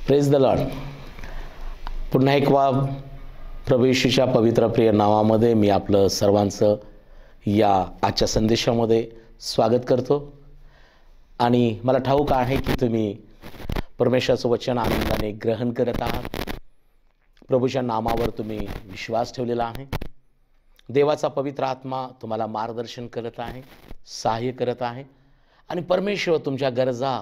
Praise the Lord. पुन्हा एक प्रभू येशूच्या पवित्र प्रिय नावामध्ये मी आपलं सर्वांचं या आजच्या संदेशामध्ये स्वागत करतो. आणि मला ठाऊक आहे की तुम्ही परमेश्वराचं वचन आनंदाने ग्रहण करत आहात. प्रभूच्या नामावर तुम्ही विश्वास ठेवलेला आहे. देवाचा पवित्र आत्मा तुम्हाला मार्गदर्शन करत आहे, सहाय्य करत आहे. आणि परमेश्वर तुमच्या गरजा,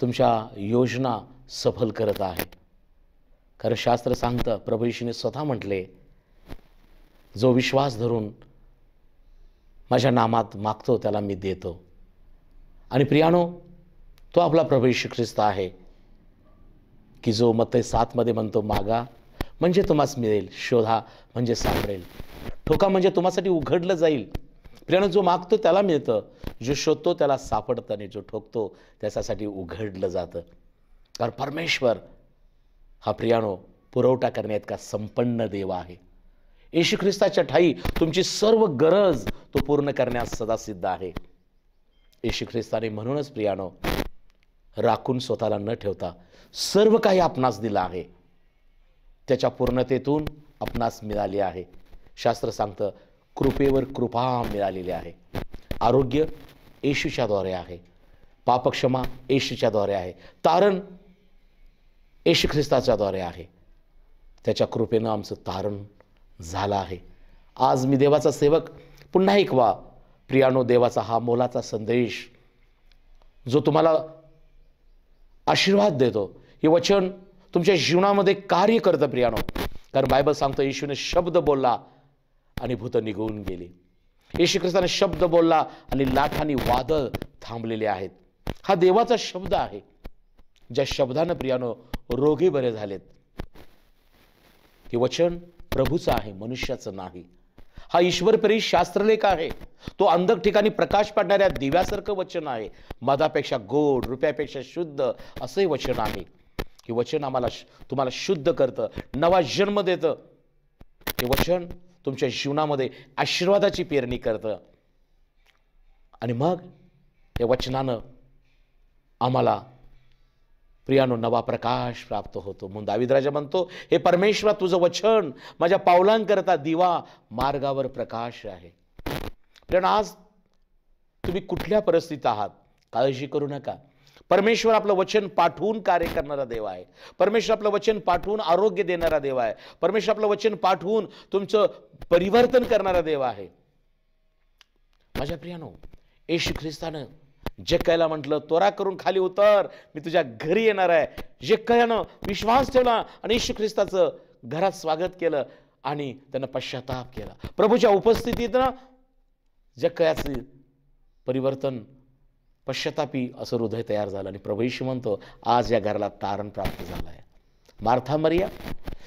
तुमच्या योजना सफल करत आहे. कारण शास्त्र सांगतं, प्रभू येशूने स्वतः म्हटले, जो विश्वास धरून माझ्या नामात मागतो त्याला मी देतो. आणि प्रियानो, तो आपला प्रभू येशू ख्रिस्त आहे की जो मत्ती 7 म्हणतो, मागा म्हणजे तुम्हास मिळेल, शोधा म्हणजे सापडेल, ठोका म्हणजे तुम्हासाठी उघडलं जाईल. प्रियानो, जो मागतो त्याला मिळतं, जो शोधतो त्याला सापडतं, आणि जो ठोकतो त्याच्यासाठी उघडलं जातं. कारण परमेश्वर हा प्रियानो पुरवठा करण्याइतका संपन्न देव आहे. येशू ख्रिस्ताच्या ठाई तुमची सर्व गरज तो पूर्ण करण्यास सदा सिद्ध आहे. येशू ख्रिस्ताने म्हणूनच प्रियानो राखून स्वतःला न ठेवता सर्व काही आपणास दिलं आहे. त्याच्या पूर्णतेतून आपणास मिळाले आहे. शास्त्र सांगतं, कृपेवर कृपा मिळालेली आहे. आरोग्य येशूच्या द्वारे आहे, पापक्षमा येशूच्या द्वारे आहे, तारण येशू ख्रिस्ताच्या द्वारे आहे. त्याच्या कृपेनं आमचं तारण झालं आहे. आज मी देवाचा सेवक पुन्हा एक प्रियानो देवाचा हा मोलाचा संदेश जो तुम्हाला आशीर्वाद देतो, हे वचन तुमच्या जीवनामध्ये कार्य करतं प्रियानो. कारण बायबल सांगतं, येशूने शब्द बोलला आणि भूत निघून गेली. येशू ख्रिस्ताने शब्द बोलला आणि लाटांनी वादळ थांबलेले आहेत. हा देवाचा शब्द आहे. ज्या शब्दानं प्रियानो रोगी बरे झालेत. हे वचन प्रभूचं आहे, मनुष्याचं नाही. हा ईश्वरप्रेरित शास्त्रलेख आहे. तो अंधक ठिकाणी प्रकाश पाडणाऱ्या दिव्यासारखं वचन आहे. मधापेक्षा गोड, रुपयापेक्षा शुद्ध असंही वचन आहे. हे वचन आम्हाला तुम्हाला शुद्ध करतं, नवा जन्म देतं. हे वचन तुमच्या जीवनामध्ये आशीर्वादाची पेरणी करतं. आणि मग या वचनानं आम्हाला प्रियानो नवा प्रकाश प्राप्त होतो. म्हणून दावीद राजा म्हणतो, हे परमेश्वर तुझं वचन माझ्या पावलांकरता दिवा, मार्गावर प्रकाश आहे. प्रियानो, आज तुम्ही कुठल्या परिस्थितीत आहात काळजी करू नका. परमेश्वर आपलं वचन पाठवून कार्य करणारा देव आहे. परमेश्वर आपलं वचन पाठवून आरोग्य देणारा देव आहे. परमेश्वर आपलं वचन पाठवून तुमचं परिवर्तन करणारा देव आहे. माझ्या प्रियानो, येशू ख्रिस्तानं जक्कयाला म्हटलं, त्वरा करून खाली उतर, मी तुझ्या घरी येणार आहे. जक्कयानं विश्वास ठेवला आणि येशू ख्रिस्ताचं घरात स्वागत केलं आणि त्यानं पश्चाताप केला. प्रभूच्या उपस्थितीत ना जक्कयाचं परिवर्तन, पश्चातापी असं हृदय तयार झालं. आणि प्रभू येशू म्हणतो, आज या घराला तारण प्राप्त झालं आहे. मार्था, मरिया,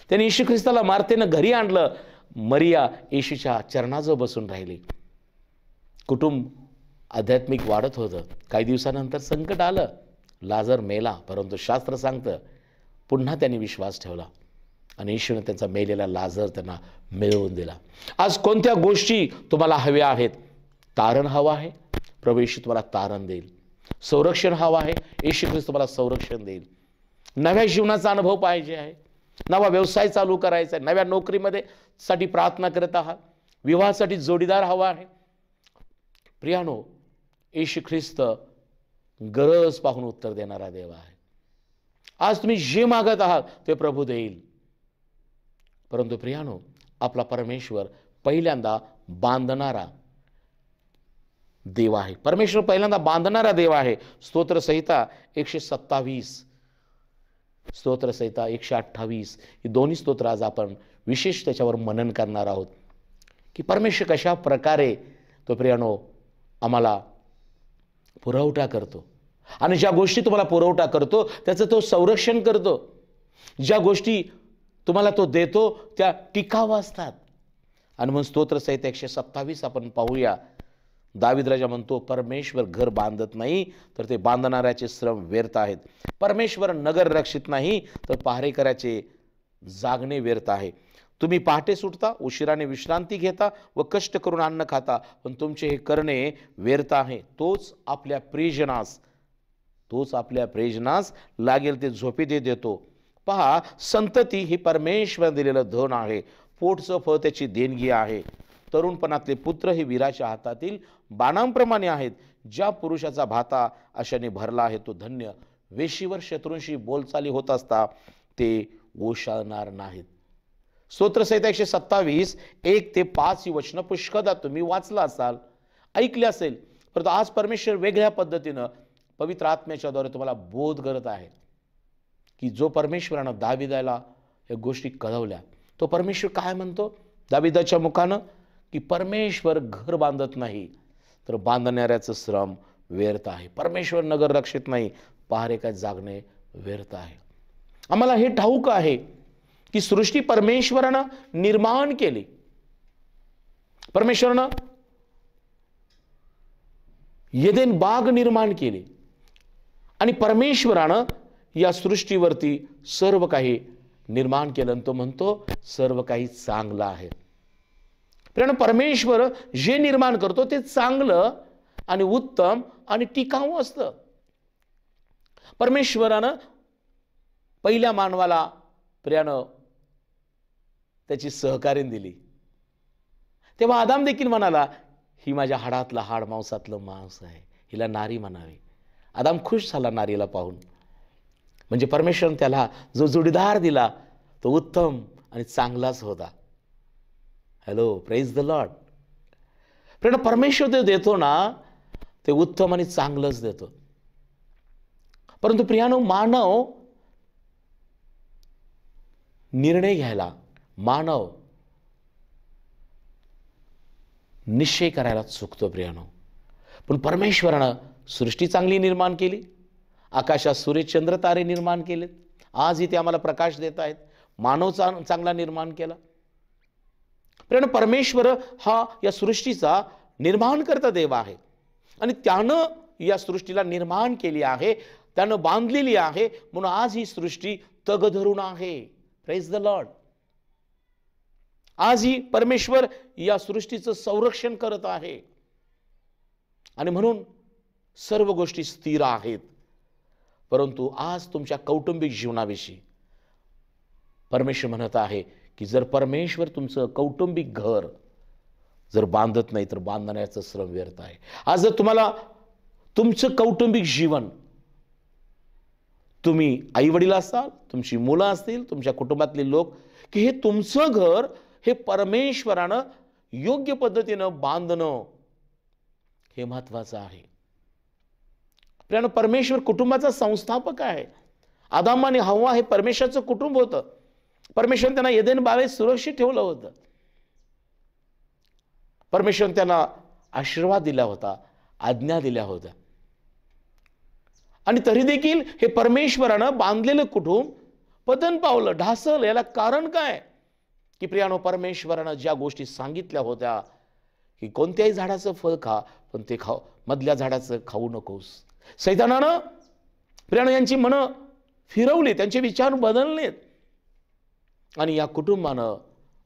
त्याने येशू ख्रिस्ताला मार्थेनं घरी आणलं. मरिया येशूच्या चरणाजवळ बसून राहिली. कुटुंब आध्यात्मिक वाढत होतं. काही दिवसानंतर संकट आलं, लाजर मेला. परंतु शास्त्र सांगतं, पुन्हा त्यांनी विश्वास ठेवला आणि येशूने त्यांचा मेलेला लाजर त्यांना मिळवून दिला. आज कोणत्या गोष्टी तुम्हाला हव्या आहेत? तारण हवं आहे, प्रभू येशू तुम्हाला तारण देईल. संरक्षण हवं आहे, येशू ख्रिस्त तुम्हाला संरक्षण देईल. नव्या जीवनाचा अनुभव पाहिजे आहे, नवा व्यवसाय चालू करायचा आहे, नव्या नोकरीमध्ये साठी प्रार्थना करत आहात, विवाहासाठी जोडीदार हवा आहे. प्रियानो, येशू ख्रिस्त गरज पाहून उत्तर देणारा देव आहे. आज तुम्ही जे मागत आहात ते प्रभू देईल. परंतु प्रियानो, आपला परमेश्वर पहिल्यांदा बांधणारा देव आहे. परमेश्वर पहिल्यांदा बांधणारा देव आहे. स्तोत्रसंहिता 127, स्तोत्रसंहिता 128 ही दोन्ही स्तोत्र आज आपण विशेष त्याच्यावर मनन करणार आहोत की परमेश्वर कशा प्रकारे तो प्रियानो आम्हाला पुरवठा करतो. आणि ज्या गोष्टी तुम्हाला पुरवठा करतो त्याचं तो संरक्षण करतो. ज्या गोष्टी तुम्हाला तो देतो त्या टिकाऊ असतात. आणि म्हणून स्तोत्रसंहिता 127 आपण पाहूया. दावीद राजा म्हणतो, परमेश्वर घर बांधत नाही तर ते बांधणाऱ्याचे श्रम व्यर्थ आहेत. परमेश्वर नगर रक्षित नाही तर पहारेकऱ्याचे जागणे व्यर्थ आहे. तुम्ही पहाटे सुटता, उशिराने विश्रांती घेता व कष्ट करून अन्न खाता, पण तुमचे हे करणे व्यर्थ आहे. तोच आपल्या प्रियजनास तोच आपल्या प्रेजनास लागेल ते झोपी देतो. पहा, संतती ही परमेश्वर दिलेलं धन आहे. पोटचं फळ त्याची देणगी आहे. तरुणपणातले पुत्र हे वीराच्या हातातील बाणांप्रमाणे आहेत. ज्या पुरुषाचा भाता अशाने भरला आहे तो धन्य. वेशीवर शत्रूंशी बोलचाली होत असता ते ओशाळणार नाहीत. स्तोत्रसंहिता 127 1-5 ही वचनं पुष्कळदा तुम्ही वाचला असाल, ऐकले असेल. परंतु आज परमेश्वर वेगळ्या पद्धतीनं पवित्र आत्म्याच्या द्वारे तुम्हाला बोध करत आहे की जो परमेश्वरानं दाविदाला या गोष्टी कळवल्या, तो परमेश्वर काय म्हणतो दाविदाच्या मुखानं, की परमेश्वर घर बांधत नाही तर बांधणाऱ्याचं श्रम व्यर्थ आहे. परमेश्वर नगर रक्षित नाही, पहारे काय जागणे व्यर्थ आहे. आम्हाला हे ठाऊक आहे की सृष्टी परमेश्वरानं निर्माण केली. परमेश्वरानं येदेन बाग निर्माण केली आणि परमेश्वरानं या सृष्टीवरती सर्व काही निर्माण केलं आणि तो म्हणतो सर्व काही चांगलं आहे. कारण परमेश्वर जे निर्माण करतो ते चांगलं आणि उत्तम आणि टिकाऊ असतं. परमेश्वरानं पहिल्या मानवाला प्रियानं त्याची सहकार्य दिली. तेव्हा आदाम देखील म्हणाला, ही माझ्या हाडातला हाड, मांसातलं मांस आहे, हिला नारी म्हणावे. आदाम खुश झाला नारीला पाहून. म्हणजे परमेश्वरानं त्याला जो जोडीदार दिला तो उत्तम आणि चांगलाच होता. Hello, praise the Lord. पण परमेश्वर ते देतो ना, ते उत्तम आणि चांगलंच देतो. परंतु प्रियानो, मानव निर्णय घ्यायला, मानव निश्चय करायला चुकतो प्रियानो. पण परमेश्वरानं सृष्टी चांगली निर्माण केली, आकाशात सूर्य चंद्र तारे निर्माण केलेत, आज इथे आम्हाला प्रकाश देत आहेत. मानव चांगला निर्माण केला. प्रियानो, परमेश्वर हा या सृष्टीचा निर्माण करता देव आहे आणि त्यानं या सृष्टीला निर्माण केली आहे, त्यानं बांधलेली आहे. म्हणून आज ही सृष्टी तग धरून आहे. Praise the Lord. आज ही परमेश्वर या सृष्टीचं संरक्षण करत आहे आणि म्हणून सर्व गोष्टी स्थिर आहेत. परंतु आज तुमच्या कौटुंबिक जीवनाविषयी परमेश्वर म्हणत आहे की जर परमेश्वर तुमचं कौटुंबिक घर जर बांधत नाही तर बांधण्याचं श्रम व्यर्थ आहे. आज जर तुम्हाला तुमचं कौटुंबिक जीवन, तुम्ही आई वडील असाल, तुमची मुलं असतील, तुमच्या कुटुंबातले लोक, की हे तुमचं घर हे परमेश्वरानं योग्य पद्धतीनं बांधणं हे महत्वाचं आहे. प्रियानो, परमेश्वर कुटुंबाचा संस्थापक आहे. आदाम आणि हव्वा हे परमेश्वराचं कुटुंब होतं. परमेश्वर त्यांना एदेन बागेत सुरक्षित ठेवलं होतं. परमेश्वर त्यांना आशीर्वाद दिला होता, आज्ञा दिल्या होत्या. आणि तरी देखील हे परमेश्वरानं बांधलेलं कुटुंब पतन पावलं, ढासळलं. याला कारण काय? की प्रियानो, परमेश्वरानं ज्या गोष्टी सांगितल्या होत्या की कोणत्याही झाडाचं फळ खा, पण ते खाऊ, मधल्या झाडाचं खाऊ नकोस. सैतानानं प्रियानो यांची मनं फिरवली, त्यांचे विचार बदललेत आणि या कुटुंबानं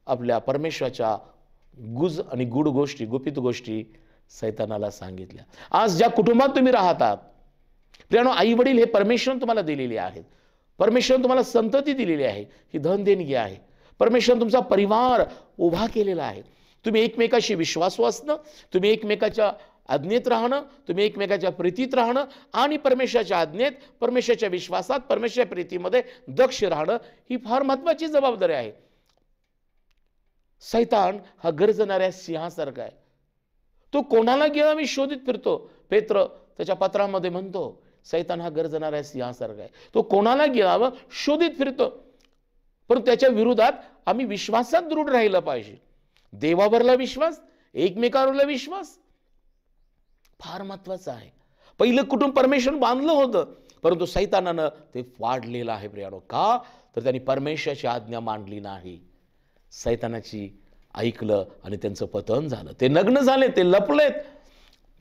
आपल्या परमेश्वराच्या गुज आणि गुड गोष्टी, गुपित गोष्टी सैतानाला सांगितल्या. आज ज्या कुटुंबात तुम्ही राहतात प्रियानो, आई वडील हे परमेश्वर तुम्हाला दिलेले आहेत. परमेश्वर तुम्हाला संतती दिलेली आहे, ही धन देणगी आहे. परमेश्वर तुमचा परिवार उभा केलेला आहे. तुम्ही एकमेकाशी विश्वासू असणं, तुम्ही एकमेकाच्या आज्ञेत राहणं, तुम्ही एकमेकाच्या प्रीतीत राहणं आणि परमेश्वराच्या आज्ञेत, परमेश्वराच्या विश्वासात, परमेश्वराच्या प्रीतीमध्ये दक्ष राहणं ही फार महत्वाची जबाबदारी आहे. सैतान हा गरजणाऱ्या सिंहासारखा आहे. तो कोणाला गिळावी शोधित फिरतो. पेत्र त्याच्या पत्रामध्ये म्हणतो, सैतान हा गरजणाऱ्या सिंहासारखा आहे. तो कोणाला गिळावं शोधित फिरतो. परंतु त्याच्या विरोधात आम्ही विश्वासात दृढ राहिलं पाहिजे. देवावरला विश्वास, एकमेकावरला विश्वास फार महत्वाचं आहे. पहिलं कुटुंब परमेश्वर बांधलं होतं, परंतु सैतानानं ते वाढलेलं आहे प्रियानो. का? तर त्यांनी परमेश्वराची आज्ञा मांडली नाही, सैतानाची ऐकलं आणि त्यांचं पतन झालं. ते नग्न झाले, ते लपलेत,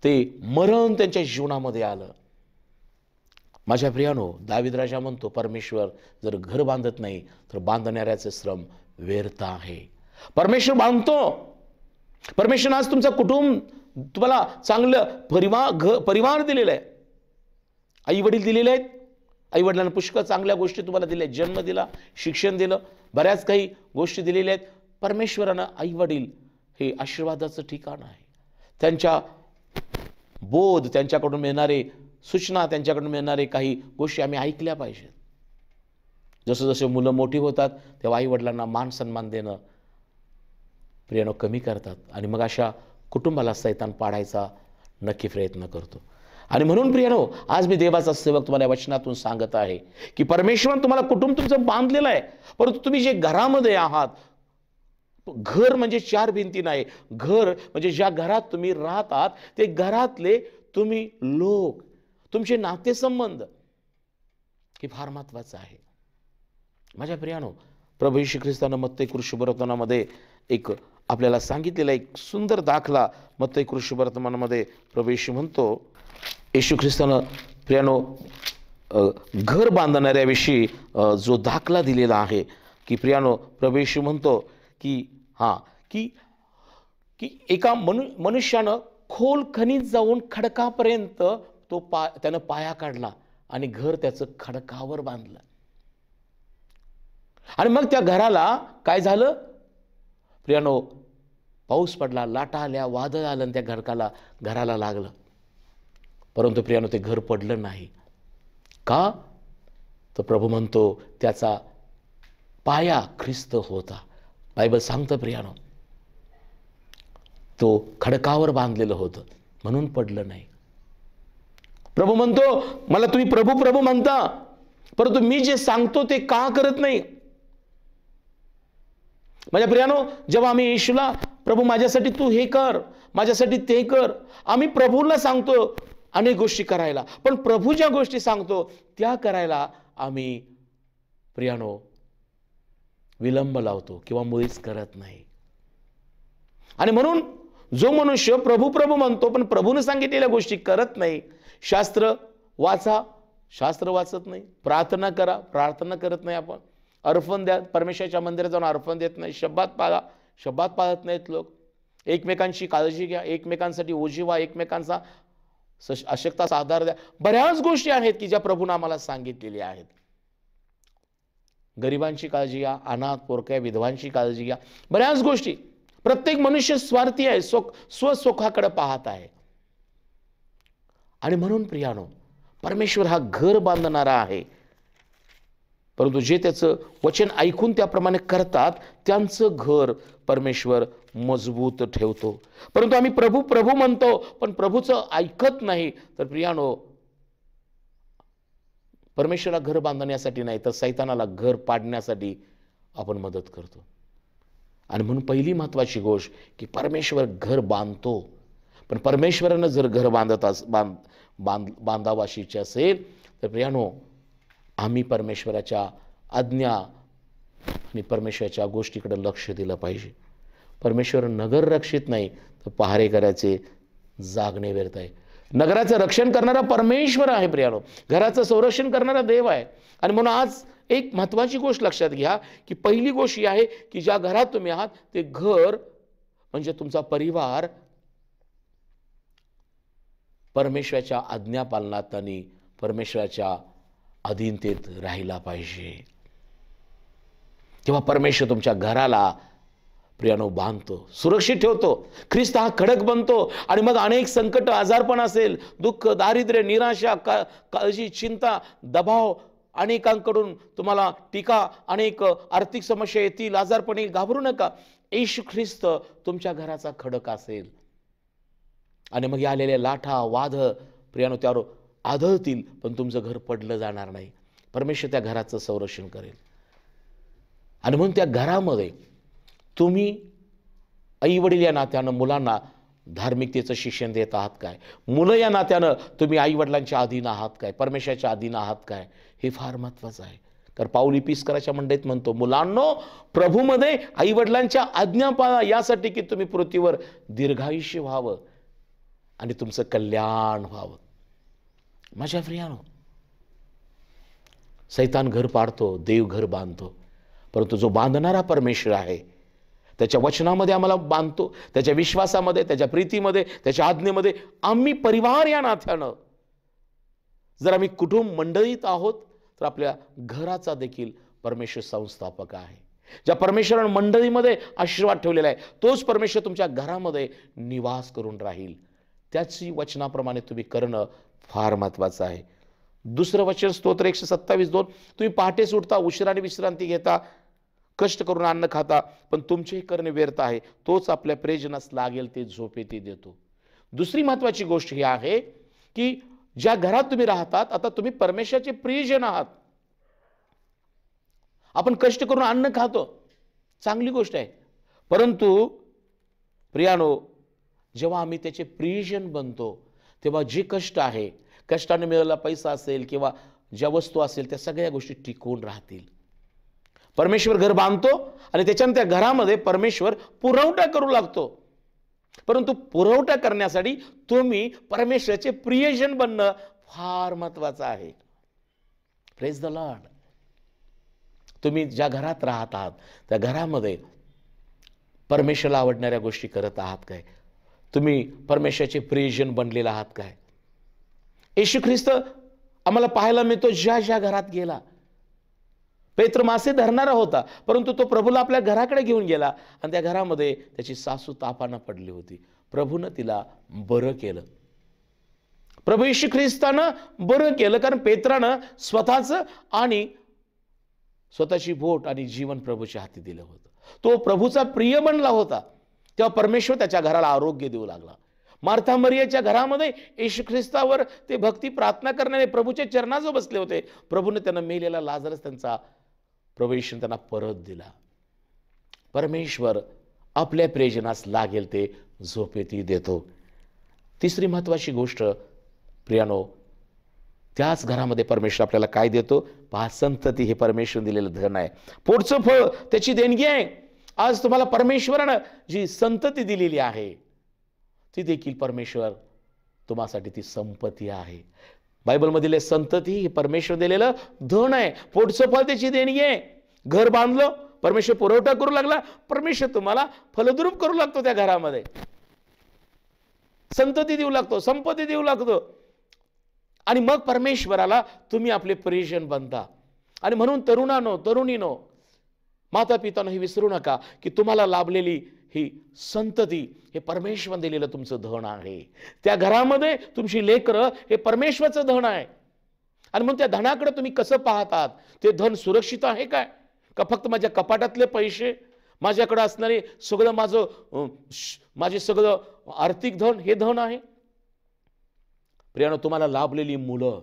ते मरण त्यांच्या जीवनामध्ये आलं. माझ्या प्रियानो, दावीद राजा म्हणतो, परमेश्वर जर घर बांधत नाही तर बांधणाऱ्याचे श्रम व्यर्थ आहे. परमेश्वर बांधतो. परमेश्वर आज तुमचा कुटुंब, तुम्हाला चांगलं परिवार दिलेलं आहे. आई वडील दिलेले आहेत, आई वडिलांना पुष्कळ चांगल्या गोष्टी तुम्हाला दिल्या, जन्म दिला, शिक्षण दिलं, बऱ्याच काही गोष्टी दिलेल्या आहेत. परमेश्वरानं आई वडील हे आशीर्वादाचं ठिकाण आहे. त्यांच्या बोध, त्यांच्याकडून मिळणारे सूचना, त्यांच्याकडून मिळणारे काही गोष्टी आम्ही ऐकल्या पाहिजेत. जसं जसं मुलं मोठी होतात तेव्हा आई वडिलांना मान सन्मान देणं प्रियानो कमी करतात आणि मग अशा कुटुंबाला सैतान पाडायचा नक्की प्रयत्न करतो. आणि म्हणून प्रियानो, आज मी देवाचा सेवक तुम्हाला वचनातून सांगत आहे की परमेश्वर तुम्हाला कुटुंब तुमचं बांधलेलं आहे, परंतु तुम्ही जे घरामध्ये आहात, घर म्हणजे चार भिंती नाही, घर म्हणजे ज्या घरात तुम्ही राहतात ते घरातले तुम्ही लोक, तुमचे नातेसंबंध हे फार महत्वाचं आहे. माझ्या प्रियानो, प्रभू येशू ख्रिस्तानं मत्ती कृष्णवर्तमानामध्ये एक आपल्याला सांगितलेला एक सुंदर दाखला मत्ती कृष्णवर्तमानामध्ये प्रभू येशू म्हणतो, येशू ख्रिस्तानं प्रियानो घर बांधणाऱ्याविषयी जो दाखला दिलेला आहे की प्रियानो, प्रभू येशू म्हणतो की की एका मनुष्यानं खोल खणीत जाऊन खडकापर्यंत त्यानं पाया काढला आणि घर त्याचं खडकावर बांधलं. आणि मग त्या घराला काय झालं प्रियानो, पाऊस पडला, लाटा आल्या, वादळ आलं आणि त्या घराला लागलं. परंतु प्रियानो ते घर पडलं नाही. का? तर प्रभू म्हणतो त्याचा पाया ख्रिस्त होता. बायबल सांगतं प्रियानो, तो खडकावर बांधलेलं होतं म्हणून पडलं नाही. प्रभू म्हणतो, मला तुम्ही प्रभू प्रभू म्हणता, परंतु मी जे सांगतो ते का करत नाही. माझ्या प्रियानो, जेव्हा आम्ही येशूला प्रभू माझ्यासाठी तू हे कर, माझ्यासाठी ते कर, आम्ही प्रभूला सांगतो अनेक गोष्टी करायला, पण प्रभू ज्या गोष्टी सांगतो त्या करायला आम्ही प्रियानो विलंब लावतो किंवा मुळीच करत नाही. आणि म्हणून जो मनुष्य प्रभू प्रभू म्हणतो पण प्रभूने सांगितलेल्या गोष्टी करत नाही, शास्त्र वाचा, शास्त्र वाचत नाही, प्रार्थना करा, प्रार्थना करत नाही, आपण अर्पण द्या, परमेश्वराच्या मंदिरात जाऊन अर्पण देत नाही, शब्दात पाळा, शब्दात पाळत नाहीत लोक, एकमेकांची काळजी घ्या, एकमेकांसाठी ओझी एकमेकांचा अशक्ताचा आधार द्या. बऱ्याच गोष्टी आहेत की ज्या प्रभूने आम्हाला सांगितलेल्या आहेत. गरिबांची काळजी घ्या, अनाथ पोरक्या विधवांची काळजी घ्या, बऱ्याच गोष्टी. प्रत्येक मनुष्य स्वार्थी आहे, स्वसुखाकडे पाहत आहे. आणि म्हणून प्रियानो, परमेश्वर हा घर बांधणारा आहे, परंतु जे त्याचं वचन ऐकून त्याप्रमाणे करतात त्यांचं घर परमेश्वर मजबूत ठेवतो. परंतु आम्ही प्रभू प्रभू म्हणतो पण प्रभूचं ऐकत नाही, तर प्रियानो परमेश्वराला घर बांधण्यासाठी नाही तर सैतानाला घर पाडण्यासाठी आपण मदत करतो. आणि म्हणून पहिली महत्वाची गोष्ट की परमेश्वर घर बांधतो, पण परमेश्वरानं जर घर बांधावाशीचे असेल तर प्रियानो आम्ही परमेश्वराच्या आज्ञा आणि परमेश्वराच्या गोष्टीकडे लक्ष दिलं पाहिजे. परमेश्वर नगर रक्षित नाही तर पहारेकऱ्याचे जागणे व्यर्थ आहे. नगराचं रक्षण करणारा परमेश्वर आहे प्रियानो, घराचं संरक्षण करणारा देव आहे. आणि म्हणून आज एक महत्वाची गोष्ट लक्षात घ्या की पहिली गोष्ट ही आहे की ज्या घरात तुम्ही आहात ते घर म्हणजे तुमचा परिवार परमेश्वराच्या आज्ञापालनात आणि परमेश्वराच्या अधीनतेत राहिला पाहिजे. तेव्हा परमेश्वर तुमच्या घराला प्रियानो बांधतो, सुरक्षित ठेवतो. ख्रिस्त हा खडक बनतो आणि मग अनेक संकट, आजारपण असेल, दुःख, दारिद्र्य, निराशा, काळजी, चिंता, दबाव, अनेकांकडून तुम्हाला टीका, अनेक आर्थिक समस्या येतील, आजारपण येईल, घाबरू नका. येशू ख्रिस्त तुमच्या घराचा खडक असेल आणि मग आलेल्या लाठा वाद प्रियानो त्यावर आदळतील पण तुमचं घर पडलं जाणार नाही. परमेश्वर त्या घराचं संरक्षण करेल. आणि म्हणून त्या घरामध्ये तुम्ही आई वडील या नात्यानं मुलांना धार्मिकतेचं शिक्षण देत आहात काय, मुलं या नात्यानं तुम्ही आई वडिलांच्या अधीन आहात काय, परमेश्वराच्या अधीन आहात काय, हे फार महत्वाचं आहे. कारण पाऊल इपिस्कराच्या मंडळीत म्हणतो, मुलांनो प्रभूमध्ये आई वडिलांच्या आज्ञा पाळा यासाठी की तुम्ही पृथ्वीवर दीर्घायुष्य व्हावं आणि तुमचं कल्याण व्हावं. माझ्या प्रियानो, सैतान घर पाडतो, देव घर बांधतो, परंतु जो बांधणारा परमेश्वर आहे त्याच्या वचनामध्ये आम्हाला बांधतो, त्याच्या विश्वासामध्ये, त्याच्या प्रीतीमध्ये, त्याच्या आज्ञेमध्ये आम्ही परिवार या नात्यानं जर आम्ही कुटुंब मंडळीत आहोत तर आपल्या घराचा देखील परमेश्वर संस्थापक आहे. ज्या परमेश्वरानं मंडळीमध्ये आशीर्वाद ठेवलेला आहे तोच परमेश्वर तुमच्या घरामध्ये निवास करून राहील. त्याची वचनाप्रमाणे तुम्ही करणं फार महत्वाचं आहे. दुसरं वचन स्तोत्र 127:2, तुम्ही पहाटेच उठता, उशिराने विश्रांती घेता, कष्ट करून अन्न खाता, पण तुमचे करणे व्यर्थ आहे. तोच आपल्या प्रियजनास लागेल ते झोपेती देतो. दुसरी महत्वाची गोष्ट ही आहे की ज्या घरात तुम्ही राहतात आता तुम्ही परमेश्वराचे प्रियजन आहात. आपण कष्ट करून अन्न खातो, चांगली गोष्ट आहे, परंतु प्रियानो जेव्हा आम्ही त्याचे प्रियजन बनतो तेव्हा जे कष्ट आहे, कष्टाने मिळालेला पैसा असेल किंवा ज्या वस्तू असेल त्या सगळ्या गोष्टी टिकून राहतील. परमेश्वर घर बांधतो आणि त्याच्याने त्या घरामध्ये परमेश्वर पुरवठा करू लागतो, परंतु पुरवठा करण्यासाठी तुम्ही परमेश्वराचे प्रियजन बनणं फार महत्वाचं आहे. Praise the Lord. तुम्ही ज्या घरात राहत आहात त्या घरामध्ये परमेश्वराला आवडणाऱ्या गोष्टी करत आहात काय? तुम्ही परमेश्वराचे प्रियजन बनलेला आहात काय? येशू ख्रिस्त आम्हाला पाहायला मिळतो ज्या ज्या घरात गेला, पेत्र मासे धरणारा होता परंतु तो प्रभूला आपल्या घराकडे घेऊन गेला आणि त्या घरामध्ये त्याची सासू तापानं पडली होती. प्रभूनं तिला बरं केलं. प्रभू येशू ख्रिस्तानं बरं केलं कारण पेत्रानं स्वतःची बोट आणि जीवन प्रभूच्या हाती दिलं होतं. तो प्रभूचा प्रिय बनला होता. तेव्हा परमेश्वर त्याच्या घराला आरोग्य देऊ लागला. मार्था मरियाच्या घरामध्ये येशू ख्रिस्तावर ते भक्ती प्रार्थना करणारे प्रभूच्या चरणाजवळ बसले होते. प्रभूने त्यांना मेलेला लाजरस त्यांचा प्रभू येशूने त्यांना परत दिला. परमेश्वर आपल्या प्रियजनास लागेल ते झोपेती देतो. तिसरी महत्वाची गोष्ट प्रियानो, त्याच घरामध्ये परमेश्वर आपल्याला काय देतो? पहा, संतती हे परमेश्वर दिलेलं धन आहे. पुढचं फळ त्याची देणगी आहे. आज तुम्हाला परमेश्वरानं जी संतती दिलेली आहे ती देखील परमेश्वर तुम्हासाठी ती संपत्ती आहे. बायबलमधील संतती हे परमेश्वर दिलेलं धन आहे. पुढचं फळ त्याची देणगी आहे. घर बांधलं, परमेश्वर पुरवठा करू लागला, परमेश्वर तुम्हाला फलद्रूप करू लागतो. त्या घरामध्ये संतती देऊ लागतो, संपत्ती देऊ लागतो आणि मग परमेश्वराला तुम्ही आपले प्रियजन बनता. आणि म्हणून तरुणांनो, तरुणीनो, माता पितांनो, हे विसरू नका की तुम्हाला लाभलेली ही संतती हे परमेश्वर दिलेलं तुमचं धन आहे. त्या घरामध्ये तुमची लेकरं हे परमेश्वराचं धन आहे. आणि म्हणून त्या धनाकडे तुम्ही कसं पाहतात? ते धन सुरक्षित आहे काय? का फक्त माझ्या कपाटातले पैसे, माझ्याकडे असणारे सगळं माझे सगळं आर्थिक धन हे धन आहे? प्रियानो, तुम्हाला लाभलेली मुलं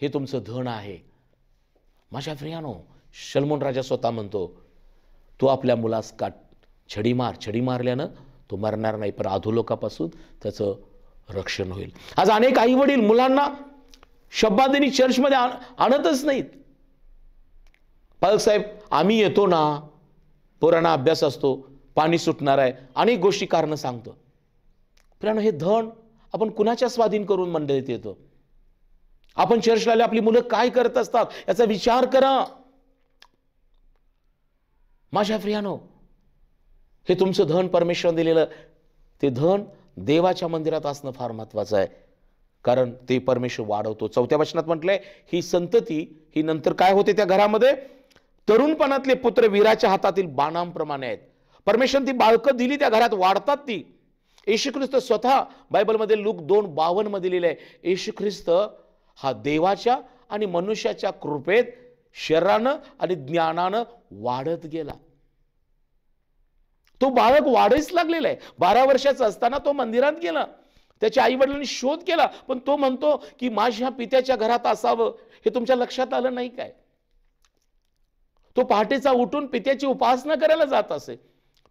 हे तुमचं धन आहे. माझ्या प्रियानो, शलोमोन राजा स्वतः म्हणतो, तू आपल्या मुलास छडी मारल्यानं तो मरणार नाही, पण अधोलोकापासून त्याचं रक्षण होईल. आज अनेक आई वडील मुलांना शब्दादिनी चर्चमध्ये आणतच नाहीत. पालक साहेब, आम्ही येतो ना, पोरांना अभ्यास असतो, पाणी सुटणार आहे, अनेक गोष्टी कारण सांगतो. प्रियानो, हे धन आपण कुणाच्या स्वाधीन करून मंडळीत येतो? आपण चर्चला आले, आपली मुलं काय करत असतात याचा विचार करा. माझ्या प्रियानो, हे तुमचं धन परमेश्वर दिलेलं ते धन देवाच्या मंदिरात असणं फार महत्वाचं आहे, कारण ते परमेश्वर वाढवतो. 4थ्या वचनात म्हटलंय, ही संतती ही नंतर काय होते? त्या घरामध्ये तरुणपणातले पुत्र वीराच्या हातातील बाणांप्रमाणे आहेत. परमेश्वर ती बाळकं दिली, त्या घरात वाढतात ती. येशू ख्रिस्त स्वतः बायबलमध्ये लूक 2:52 मध्ये लिहिलंय, येशू ख्रिस्त हा देवाच्या आणि मनुष्याच्या कृपेत शरीरानं आणि ज्ञानानं वाढत गेला. तो बाळक वाढच लागलेला आहे. 12 वर्षाचा असताना तो मंदिरात गेला. त्याच्या आई वडिलांनी शोध केला, पण तो म्हणतो की माझ्या पित्याच्या घरात असावं. हे तुमच्या लक्षात आलं नाही काय? तो पहाटेचा उठून पित्याची उपासना करायला जात असे.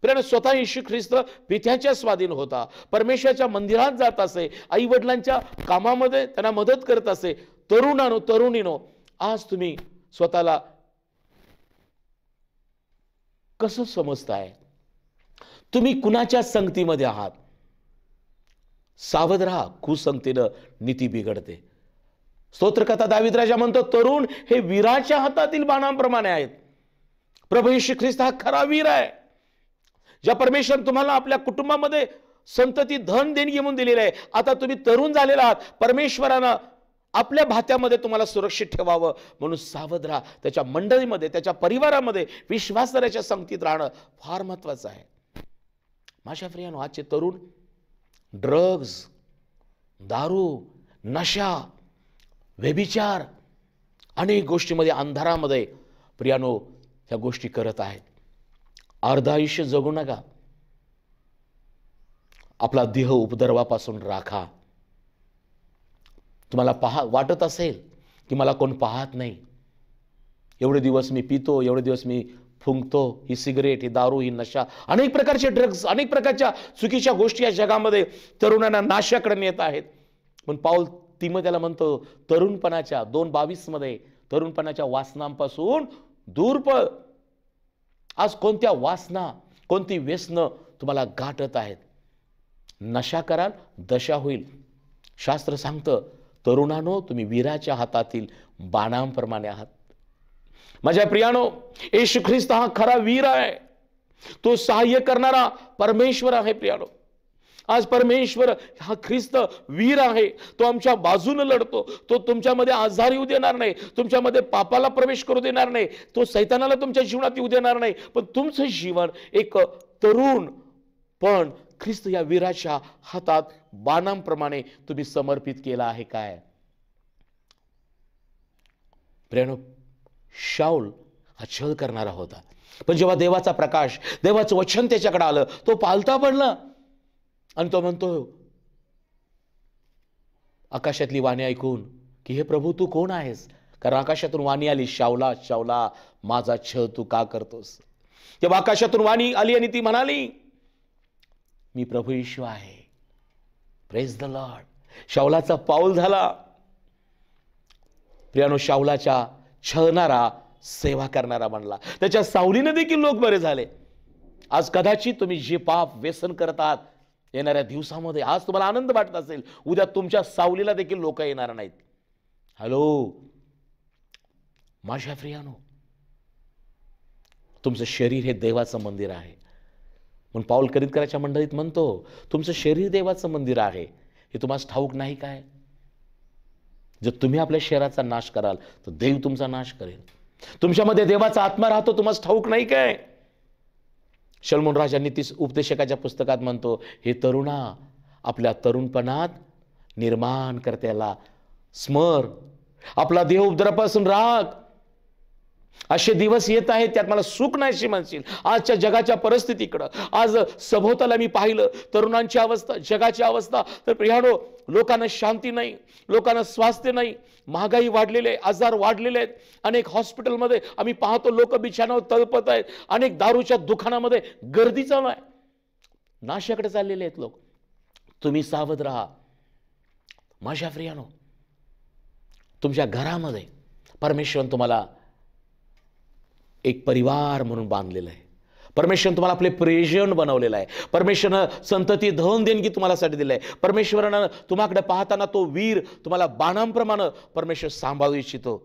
प्रियानो, स्वतः येशू ख्रिस्त पित्याच्या स्वाधीन होता, परमेश्वराच्या मंदिरात जात असे, आई वडिलांच्या कामामध्ये त्यांना मदत करत असे. तरुणानो, तरुणीनो, आज तुम्ही स्वतःला कसं समजताय? तुम्ही कुणाच्या संगतीमध्ये आहात? सावध राहा, कुसंगतीनं नीती बिघडते. स्तोत्रकर्ता दावीद राजा म्हणतो, तरुण हे वीराच्या हातातील बाणांप्रमाणे आहेत. प्रभू येशू ख्रिस्त हा खरा वीर आहे. ज्या परमेश्वर तुम्हाला आपल्या कुटुंबामध्ये संतती धन देणगी म्हणून दिलेलं आहे. आता तुम्ही तरुण झालेला आहात. परमेश्वरानं आपल्या भात्यामध्ये तुम्हाला सुरक्षित ठेवावं म्हणून सावध राहा. त्याच्या मंडळीमध्ये, त्याच्या परिवारामध्ये विश्वासदाराच्या संगतीत राहणं फार महत्वाचं आहे. माझ्या प्रियानो, आजचे तरुण ड्रग्ज, दारू, नशा, व्यभिचार, अनेक गोष्टीमध्ये, अंधारामध्ये प्रियानो ह्या गोष्टी करत आहेत. अर्ध आयुष्य जगू नका. आपला देह उपद्रवापासून राखा. तुम्हाला वाटत असेल की मला कोण पाहत नाही, एवढे दिवस मी पितो, एवढे दिवस मी फुंकतो, ही सिगरेट, ही दारू, ही नशा, अनेक प्रकारचे ड्रग्ज, अनेक प्रकारच्या चुकीच्या गोष्टी या जगामध्ये तरुणांना नाशाकडे नेत आहेत. पण पाऊल तिमोथेला म्हणतो, तरुणपणाच्या 2:22 मध्ये तरुणपणाच्या वासनांपासून दूर पळ. आज कोणत्या वासना, कोणती व्यसनं तुम्हाला गाठत आहेत? नशा कराल, दशा होईल. शास्त्र सांगतं, तरुणानो, तुम्ही वीराच्या हातातील बाणांप्रमाणे आहात. माझ्या प्रियानो, येशू ख्रिस्त हा खरा वीर आहे. तो सहाय्य करणारा परमेश्वर आहे. प्रियानो, आज परमेश्वर हा ख्रिस्त वीर आहे. तो आमच्या बाजूने लढतो. तो तुमच्यामध्ये आजार येऊ देणार नाही, तुमच्यामध्ये पापाला प्रवेश करू देणार नाही, तो सैतानाला तुमच्या जीवनात येऊ देणार नाही. पण तुमचं जीवन एक तरुण पण ख्रिस्त या वीराच्या हातात बाणांप्रमाणे तुम्ही समर्पित केला आहे काय? प्रियानो, शाऊल हा छळ करणारा होता, पण जेव्हा देवाचा प्रकाश, देवाचं वचन त्याच्याकडे आलं, तो पालता पडला आणि तो म्हणतो आकाशातली वाणी ऐकून की हे प्रभू तू कोण आहेस? कारण आकाशातून वाणी आली, शाऊला शाऊला माझा छळ तू का करतोस? तेव्हा आकाशातून वाणी आली आणि ती म्हणाली, मी प्रभू येशू आहे. Praise the Lord. शाऊलाचा पाऊल झाला. प्रियानो, शाऊलाच्या छळणारा सेवा करणारा बनला. त्याच्या सावलीने देखील लोक बरे झाले. आज कदाचित तुम्ही जे पाप व्यसन करत आहात, येणाऱ्या दिवसामध्ये आज तुम्हाला आनंद वाटत असेल, उद्या तुमच्या सावलीला देखील लोक येणार नाहीत. हॅलो माझ्या प्रियानो, तुमचं शरीर हे देवाचं मंदिर आहे. म्हणून पाऊल करीतकराच्या मंडळीत म्हणतो, तुमचं शरीर देवाचं मंदिर आहे, हे तुम्हाला ठाऊक नाही काय? जर तुम्ही आपल्या शरीराचा नाश कराल तर देव तुमचा नाश करेल. तुमच्यामध्ये देवाचा आत्मा राहतो, तुम्हाला ठाऊक नाही काय? शलोमोन राजा नीती उपदेशकाच्या पुस्तकात म्हणतो, हे तरुणा, आपल्या तरुणपणात निर्माण करत्याला स्मर, आपला देह उपद्रवापासून राख. असे दिवस येत आहेत त्यात मला सुख नाहीशी म्हणशील. आजच्या जगाच्या परिस्थितीकडं, आज सभोवताला मी पाहिलं तरुणांची अवस्था, जगाची अवस्था, तर प्रियानो, लोकांना शांती नाही, लोकांना स्वास्थ्य नाही, महागाई वाढलेली आहे, आजार वाढलेले आहेत. अनेक हॉस्पिटलमध्ये आम्ही पाहतो लोक बिछाण्यावर तळपत आहेत. अनेक दारूच्या दुकानामध्ये गर्दी चालू आहे. नाशाकडे चाललेले आहेत लोक. तुम्ही सावध राहा. माझ्या प्रियानो, तुमच्या घरामध्ये परमेश्वर तुम्हाला एक परिवार म्हणून बांधलेलं आहे. परमेश्वराने तुम्हाला आपले प्रियजन बनवलेलं आहे. परमेश्वरानं संतती धन देणगी तुम्हाला साठी दिलं आहे. परमेश्वरानं तुम्हाकडे पाहताना तो वीर तुम्हाला बाणांप्रमाणे परमेश्वर सांभाळू इच्छितो.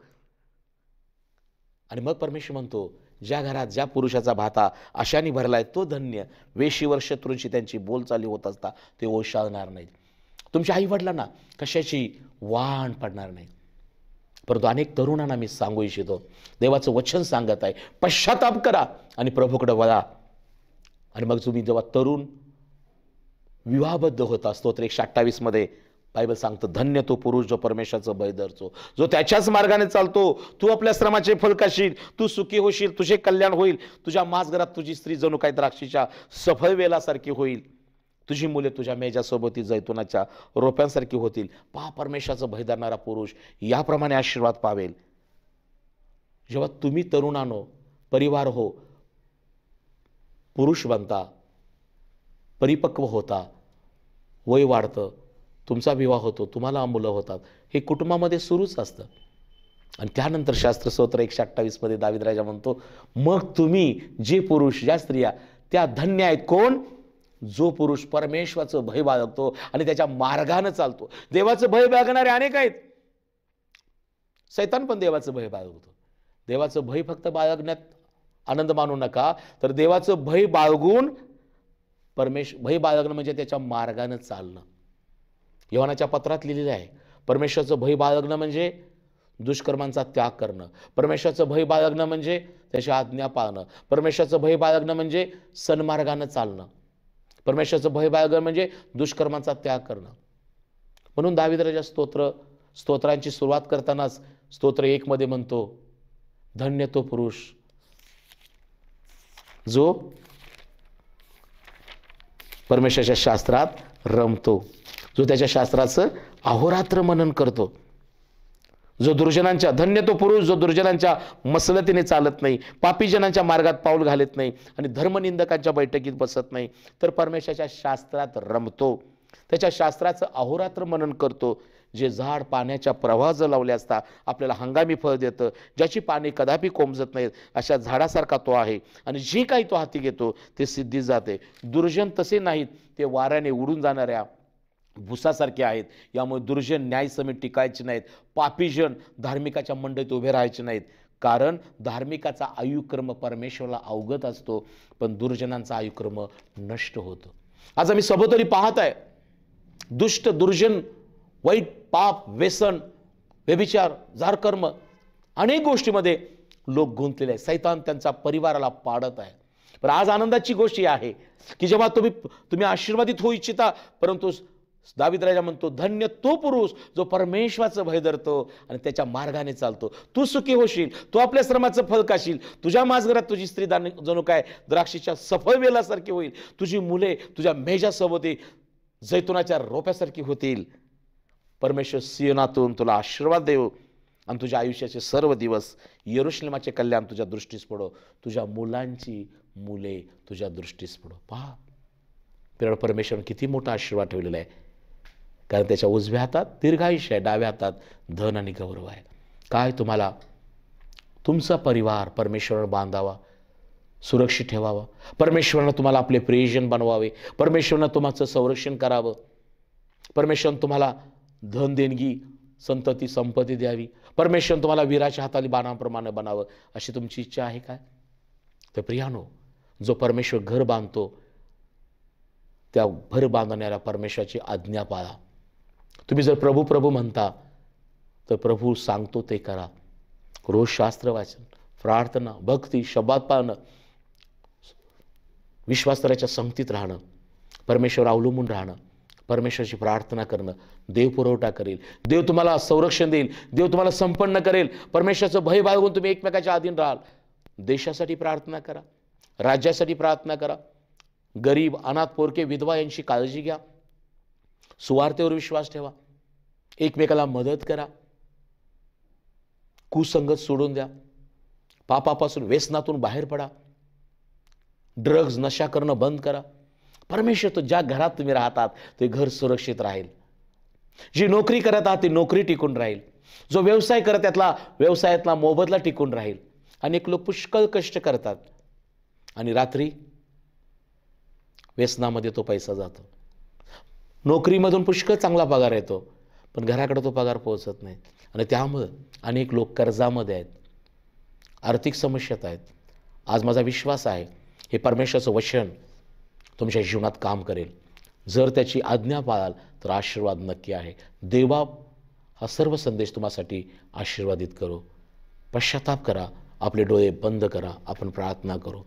आणि मग परमेश्वर म्हणतो, ज्या घरात ज्या पुरुषाचा भाता आशानी भरलाय तो धन्य. वेशीवर शत्रूंची त्यांची बोलचाली होत असता ते ओशाळणार नाहीत. तुमच्या आई वडिलांना कशाची वाण पडणार नाही. परंतु अनेक तरुणांना मी सांगू इच्छितो, देवाचं वचन सांगत आहे, पश्चाताप करा आणि प्रभूकडे वळा. आणि मग तुम्ही जेव्हा तरुण विवाहबद्ध होता, स्तोत्र 128 मध्ये बायबल सांगतं, धन्य तो पुरुष जो परमेश्वराचं भय धरतो, जो त्याच्याच मार्गाने चालतो. तू आपल्या श्रमाचे फल खाशील, तू सुखी होशील, तुझे कल्याण होईल. तुझ्या माजघरात तुझी स्त्री जणू काही द्राक्षीच्या सफळ वेलासारखी होईल. तुझी मुले तुझ्या मेजासोबती जैतुनाच्या रोप्यांसारखी होतील. पहा, परमेश्वराचं भय धरणारा पुरुष याप्रमाणे आशीर्वाद पावेल. जेव्हा तुम्ही तरुणानो, परिवार हो, पुरुष बनता, परिपक्व होता, वय वाढतं, तुमचा विवाह होतो, तुम्हाला मुलं होतात, हे कुटुंबामध्ये सुरूच असतं. आणि त्यानंतर शास्त्र स्तोत्र 128 मध्ये दावीद राजा म्हणतो, मग तुम्ही जे पुरुष, ज्या स्त्रिया, त्या धन्य आहेत. कोण? जो पुरुष परमेश्वराचं भय बाळगतो आणि त्याच्या मार्गाने चालतो. देवाचं भय बाळगणारे अनेक आहेत. सैतान पण देवाचं भय बाळगतो. देवाचं भय फक्त बाळगण्यात आनंद मानू नका, तर देवाचं भय बाळगून भय बाळगणं म्हणजे त्याच्या मार्गाने चालणं. योहानाच्या पत्रात लिहिलेलं आहे, परमेश्वराचं भय बाळगणं म्हणजे दुष्कर्मांचा त्याग करणं. परमेश्वराचं भय बाळगणं म्हणजे त्याची आज्ञा पाळणं. परमेश्वराचं भय बाळगणं म्हणजे सन्मार्गानं चालणं. परमेश्वराचं भय बाळगणं म्हणजे दुष्कर्मांचा त्याग करणं. म्हणून दावीद राजा स्तोत्रांची सुरुवात करतानाच स्तोत्र 1 मध्ये म्हणतो, धन्य तो पुरुष जो परमेश्वराच्या शास्त्रात रमतो, जो त्याच्या शास्त्राचं अहोरात्र मनन करतो. जो दुर्जनांच्या धन्य तो पुरुष जो दुर्जनांच्या मसलतीने चालत नाही, पापीजनांच्या मार्गात पाऊल घालत नाही आणि धर्मनिंदकांच्या बैठकीत बसत नाही, तर परमेश्वराच्या शास्त्रात रमतो, त्याच्या शास्त्राचं अहोरात्र मनन करतो. जे झाड पाण्याच्या प्रवाहात लावले असता आपल्याला हंगामी फळ देतं, ज्याची पाने कदापि कोंबजत नाहीत, अशा झाडासारखा तो आहे. आणि जे काही तो हाती घेतो ते सिद्धीस जाते. दुर्जन तसे नाहीत, ते वाऱ्याने उडून जाणाऱ्या भुसासारखे आहेत. यामुळे दुर्जन न्यायसमीत टिकायचे नाहीत, पापीजन धार्मिकाच्या मंडईत उभे राहायचे नाहीत. कारण धार्मिकाचा आयुक्रम परमेश्वराला अवगत असतो, पण दुर्जनांचा आयुक्रम नष्ट होतो. आज आम्ही सभोवताली पाहत आहे, दुष्ट दुर्जन, वाईट, पाप, व्यसन, व्यभिचार, जारकर्म, अनेक गोष्टीमध्ये लोक गुंतलेले आहेत. सैतान त्यांचा परिवाराला पाडत आहे. पण आज आनंदाची गोष्ट ही आहे की जेव्हा तुम्ही आशीर्वादित होऊ इच्छिता, परंतु दावीद राजा म्हणतो, धन्य तो पुरुष जो परमेश्वराचं भय धरतो आणि त्याच्या मार्गाने चालतो. तू सुखी होशील, तू आपल्या श्रमाचं फळ खाशील. तुझ्या माझघरात तुझी स्त्री जणू काय द्राक्षीच्या सफळ वेलासारखी होईल. तुझी मुले तुझ्या मेजासोबती जैतुनाच्या रोप्यासारखी होतील. परमेश्वर सियोनातून तुला आशीर्वाद देव आणि तुझ्या आयुष्याचे सर्व दिवस यरुशलेमाचे कल्याण तुझ्या दृष्टीस पडो. तुझ्या मुलांची मुले तुझ्या दृष्टीस पडो. पहा परमेश्वर किती मोठा आशीर्वाद ठेवलेला आहे. कारण त्याच्या उजव्या हातात दीर्घायुष्य आहे, डाव्या हातात धन आणि गौरव आहे. काय तुम्हाला तुमचा परिवार परमेश्वरावर बांधावा, सुरक्षित ठेवावा. परमेश्वरानं तुम्हाला आपले प्रियजन बनवावे. परमेश्वरानं तुमचं संरक्षण करावं. परमेश्वरानं तुम्हाला धन देणगी संतती संपत्ती द्यावी. परमेश्वरानं तुम्हाला वीराच्या हाताली बाणाप्रमाणे बनावं, अशी तुमची इच्छा आहे काय? तर प्रियानो, जो परमेश्वर घर बांधतो त्या घर बांधणाऱ्या परमेश्वराची आज्ञा पाळा. तुम्ही जर प्रभू प्रभू म्हणता तर प्रभू सांगतो ते करा. रोज शास्त्र वाचन, प्रार्थना, भक्ती, शब्दात पाळणं, विश्वासाच्या संगतीत राहणं, परमेश्वर अवलंबून राहणं, परमेश्वराची प्रार्थना करणं. देव पुरवठा करेल, देव तुम्हाला संरक्षण देईल, देव तुम्हाला संपन्न करेल. परमेश्वराचं भय बाळगून तुम्ही एकमेकाच्या अधीन राहाल. देशासाठी प्रार्थना करा, राज्यासाठी प्रार्थना करा. गरीब, अनाथ, पोरके, विधवा यांची काळजी घ्या. सुवार्तेवर विश्वास ठेवा. एकमेकाला मदत करा. कुसंगत सोडून द्या. पापापासून, व्यसनातून बाहेर पडा. ड्रग्ज, नशा करणं बंद करा. परमेश्वर तो ज्या घरात तुम्ही राहतात ते घर सुरक्षित राहील. जी नोकरी करत आहात ती नोकरी टिकून राहील. जो व्यवसाय करत त्यातला व्यवसायातला मोबदला टिकून राहील. अनेक लोक पुष्कळ कष्ट करतात आणि रात्री व्यसनामध्ये तो पैसा जातो. नोकरीमधून पुष्कळ चांगला पगार येतो, पण घराकडे तो पगार पोहोचत नाही आणि त्यामुळे अनेक लोक कर्जामध्ये आहेत, आर्थिक समस्यात आहेत. आज माझा विश्वास आहे हे परमेश्वराचं वचन तुमच्या जीवनात काम करेल. जर त्याची आज्ञा पाळाल तर आशीर्वाद नक्की आहे. देवा हा सर्व संदेश तुम्हासाठी आशीर्वादित करो. पश्चाताप करा, आपले डोळे बंद करा, आपण प्रार्थना करू.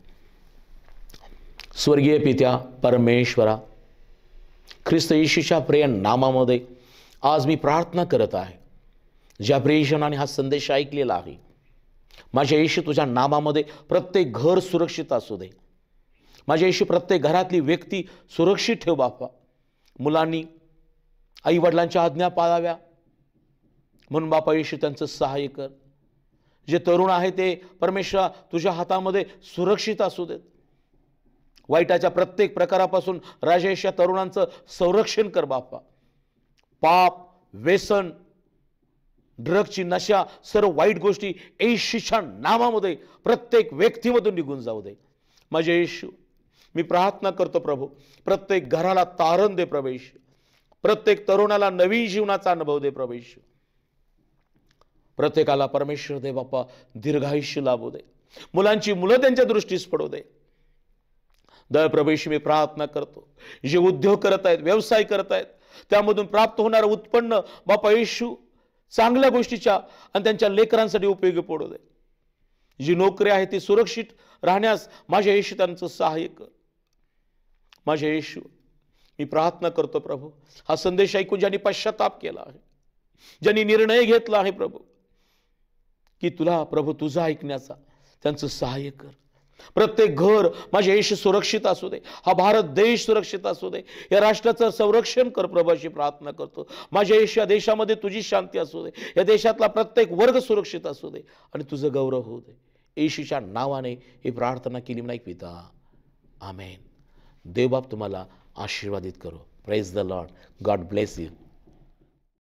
स्वर्गीय पित्या परमेश्वरा, ख्रिस्त येशूच्या प्रिय नामामध्ये आज मी प्रार्थना करत आहे. ज्या प्रियजनाने हा संदेश ऐकलेला आहे, माझ्या येशू तुझ्या नामामध्ये प्रत्येक घर सुरक्षित असू दे. माझ्या येशू प्रत्येक घरातली व्यक्ती सुरक्षित ठेव बापा. मुलांनी आईवडिलांच्या आज्ञा पाळाव्या म्हणून बापा येशू त्यांचं सहाय्य कर. जे तरुण आहे ते परमेश्वरा तुझ्या हातामध्ये सुरक्षित असू देत. वाईटाच्या प्रत्येक प्रकारापासून राजेश या तरुणांचं संरक्षण कर बापा. पाप, व्यसन, ड्रगची नशा, सर्व वाईट गोष्टी येशूच्या नामामध्ये प्रत्येक व्यक्तीमधून निघून जाऊ दे. माझे येशू मी प्रार्थना करतो प्रभू, प्रत्येक घराला तारण दे प्रभू येशू. प्रत्येक तरुणाला नवीन जीवनाचा अनुभव दे प्रभू येशू. प्रत्येकाला परमेश्वर दे बापा दीर्घायुष्य लाभू दे. मुलांची मुलं त्यांच्या दृष्टीस पडू दे. दया प्रभू येशू मी प्रार्थना करतो, जे उद्योग करत आहेत, व्यवसाय करत आहेत, त्यामधून प्राप्त होणारं उत्पन्न बापा येशू चांगल्या गोष्टीच्या आणि त्यांच्या लेकरांसाठी उपयोगी पडू दे. जी नोकरी आहे ती सुरक्षित राहण्यास माझ्या येशू त्यांचं सहाय्य कर. माझ्या येशू मी प्रार्थना करतो प्रभू, हा संदेश ऐकून ज्यांनी पश्चाताप केला आहे, ज्यांनी निर्णय घेतला आहे प्रभू की तुला प्रभू तुझा ऐकण्याचा, त्यांचं सहाय्य कर. प्रत्येक घर माझे येशू सुरक्षित असू दे, हा भारत देश सुरक्षित असू दे, या राष्ट्राचं संरक्षण कर प्रभू अशी प्रार्थना करतो. माझ्या येशू या देशामध्ये तुझी शांती असू दे, या देशातला प्रत्येक वर्ग सुरक्षित असू दे आणि तुझं गौरव होऊ दे. येशूच्या नावाने ही प्रार्थना केली नाही पिता, आमेन. देवबाप तुम्हाला आशीर्वादित करो. Praise the Lord. God bless you.